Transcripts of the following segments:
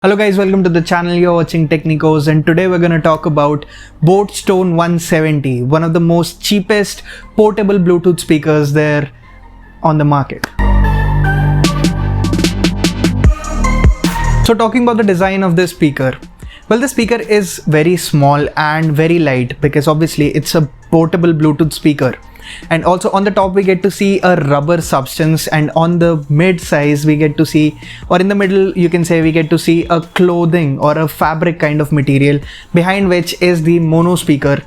Hello guys, welcome to the channel. You're watching Tecnicos, and today we're going to talk about Boat Stone 170, one of the most cheapest portable Bluetooth speakers there on the market. So talking about the design of this speaker, well, the speaker is very small and very light because obviously it's a portable Bluetooth speaker. And also on the top we get to see a rubber substance, and on the mid size we get to see, or in the middle you can say, we get to see a clothing or a fabric kind of material, behind which is the mono speaker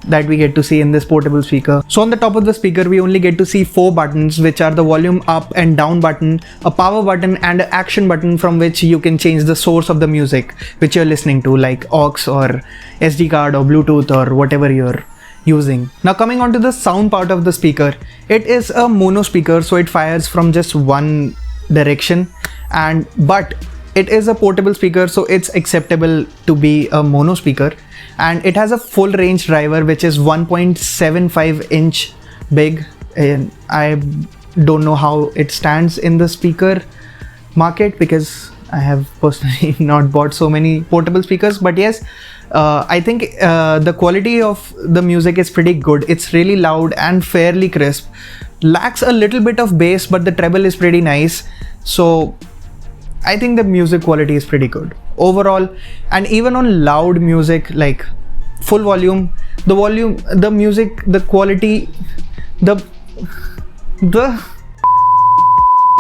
that we get to see in this portable speaker. So on the top of the speaker we only get to see 4 buttons, which are the volume up and down button, a power button, and an action button from which you can change the source of the music which you're listening to, like aux or SD card or Bluetooth or whatever you're using. Now coming on to the sound part of the speaker, it is a mono speaker, so it fires from just one direction, but it is a portable speaker, so it's acceptable to be a mono speaker, and it has a full range driver which is 1.75 inch big, and I don't know how it stands in the speaker market because I have personally not bought so many portable speakers, but yes, I think the quality of the music is pretty good. It's really loud and fairly crisp, lacks a little bit of bass, but the treble is pretty nice, so I think the music quality is pretty good overall. And even on loud music like full volume, the music, the quality, the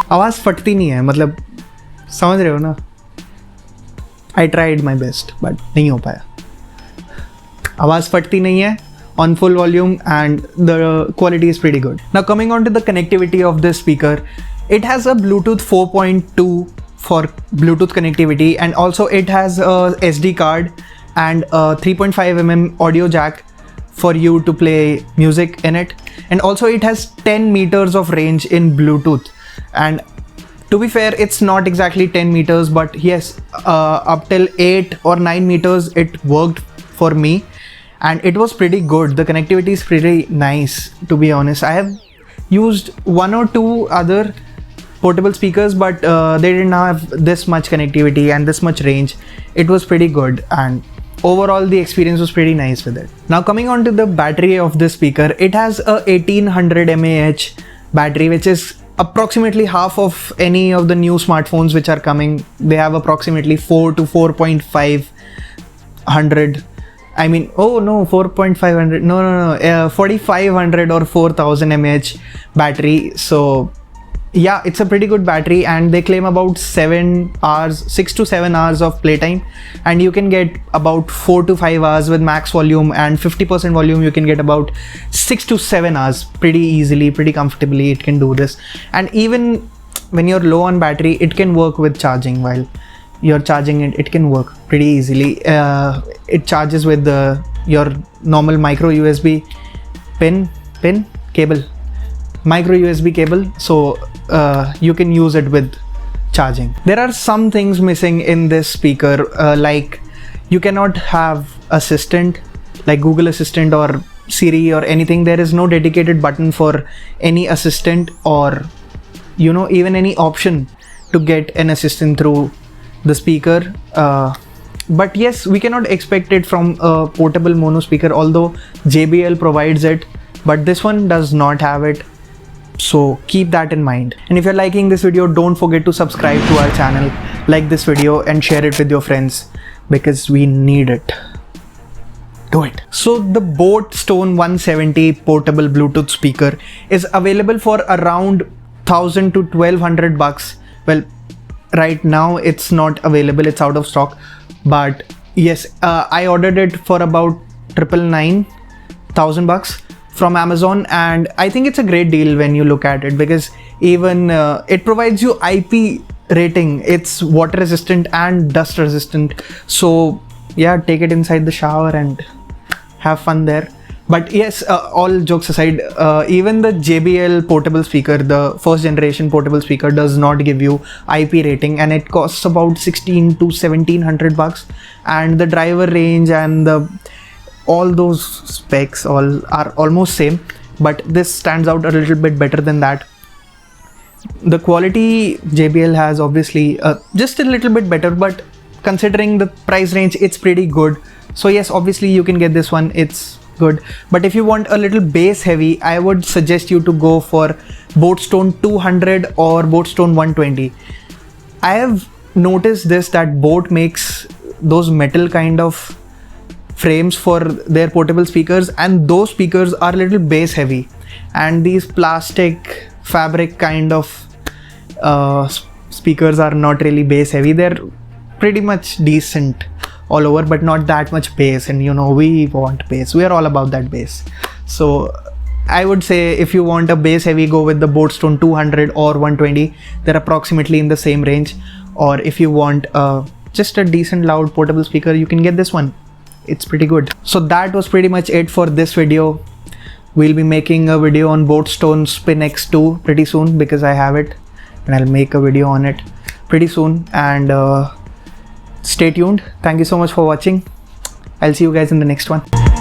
आवाज फटती नहीं है, मतलब समझ रहे हो ना. I tried my best but नहीं हो पाया. आवाज फटती नहीं है on full volume and the quality is pretty good. Now coming on to the connectivity of this speaker, it has a Bluetooth 4.2 for Bluetooth connectivity, and also it has a SD card and a 3.5mm audio jack for you to play music in it, and also it has 10 meters of range in Bluetooth. And to be fair, it's not exactly 10 meters, but yes, up till 8 or 9 meters it worked for me, and it was pretty good. The connectivity is pretty nice, to be honest. I have used 1 or 2 other portable speakers, but they didn't have this much connectivity and this much range. It was pretty good, and overall the experience was pretty nice with it. Now coming on to the battery of this speaker, it has a 1800 mAh battery, which is approximately half of any of the new smartphones which are coming. They have approximately 4 to 4.500. I mean, oh no, 4.500, no, 4500 or 4000 mAh battery. So yeah, it's a pretty good battery, and they claim about 7 hours, 6 to 7 hours of playtime, and you can get about 4 to 5 hours with max volume, and 50% volume you can get about 6 to 7 hours pretty easily, pretty comfortably. It can do this, and even when you're low on battery, it can work with charging. While you're charging it, it can work pretty easily. It charges with your normal micro USB micro USB cable, so you can use it with charging. There are some things missing in this speaker, like you cannot have assistant like Google Assistant or Siri or anything. There is no dedicated button for any assistant, or even any option to get an assistant through the speaker. But yes, we cannot expect it from a portable mono speaker, although JBL provides it, but this one does not have it. So keep that in mind. And if you're liking this video, don't forget to subscribe to our channel, like this video, and share it with your friends because we need it. Do it. So the Boat Stone 170 portable Bluetooth speaker is available for around 1000 to 1200 bucks. Well, right now it's not available, it's out of stock, but yes, I ordered it for about 999,000 bucks from Amazon, and I think it's a great deal when you look at it, because even it provides you IP rating. It's water resistant and dust resistant, so yeah, take it inside the shower and have fun there. But yes, all jokes aside, even the JBL portable speaker, the first generation portable speaker, does not give you IP rating, and it costs about 16 to 1700 bucks, and the driver range and all those specs are almost same, but this stands out a little bit better than that. The quality JBL has obviously just a little bit better, but considering the price range, it's pretty good. So yes, obviously you can get this one, it's good. But if you want a little bass heavy, I would suggest you to go for Boatstone 200 or Boatstone 120. I have noticed this, that Boat makes those metal kind of frames for their portable speakers, and those speakers are a little bass heavy, and these plastic fabric kind of speakers are not really bass heavy. They're pretty much decent all over, but not that much bass, and you know, we want bass, we are all about that bass. So I would say if you want a bass heavy, go with the Boatstone 200 or 120. They're approximately in the same range. Or if you want just a decent loud portable speaker, you can get this one, it's pretty good. So that was pretty much it for this video. We'll be making a video on Boatstone Spin X2 pretty soon, because I have it, and I'll make a video on it pretty soon. And stay tuned. Thank you so much for watching. I'll see you guys in the next one.